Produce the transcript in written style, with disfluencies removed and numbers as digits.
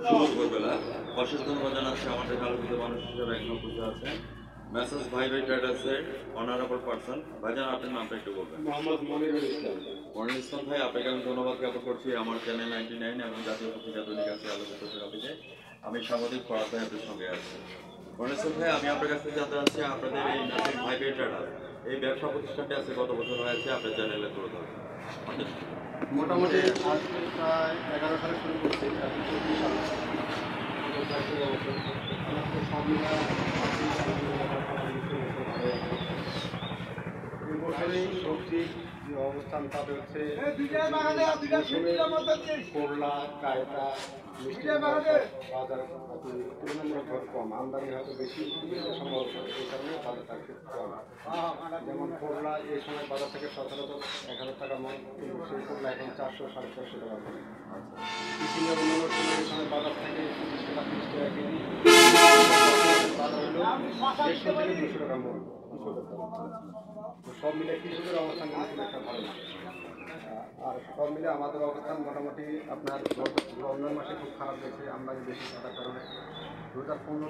শুভ দুপুরবেলা। অশেষ ধন্যবাদ জানাচ্ছি আমাদের আলোচিত মানুষ হিসেবে একজন উপস্থিত আছেন মেসেজ ভাই ভাই ট্রেডার্সের অনারেবল পার্সন। ভাইজান আপনার নামটা একটু বলবেন। মোহাম্মদ মনিরুল ইসলাম। মনিরুল ইসলাম ভাই, আপনাকে আমি ধন্যবাদ জ্ঞাপন করছি আমার চ্যানেল 99 এবং জাতীয় পত্রিকা দৈনিক আছে আলোচিত টপিকে। আমি সাংবাদিক ফরাদ ভাই আপনার সঙ্গে আছি। মনিরুল ইসলাম ভাই, আমি আপনার কাছ থেকে জানতে চাচ্ছি আপনাদের এই মেসেজ ভাই ভাই ট্রেডার্স এই ব্যবসা প্রতিষ্ঠানটি আছে কত বছর হয়েছে আপনার চ্যানেলে তুলে ধরবেন? মোটামুটি আজ প্রায় 11 সালে শুরু করছি, এখন 24 সাল। এই বছরেই সবজির যে অবস্থান তাতে হচ্ছে করলা, কায়তা, মিষ্টি বাজার তুলনামূলক কম, আমদানি হয়তো বেশি সম্ভব, এই কারণে বাজারটা একটু কম। যেমন করলা এই সময় বাজার থেকে সচরাচর 1000 টাকা মন, কিন্তু সেই করলা এখন 400 450 টাকা মন। কৃষির অন্যান্য সময় এই সময় বাজার থেকে 30 টাকা 30 টাকা কেজি, বাজার হলো 150 থেকে 200 টাকা মন। সব মিলে কৃষকের অবস্থান কিন্তু খুব একটা ভালো না। আর সব মিলে আমাদের অবস্থান মোটামুটি আপনার রমজান মাসে খুব খারাপ গেছে, আমদানি বেশি থাকার কারণে 2015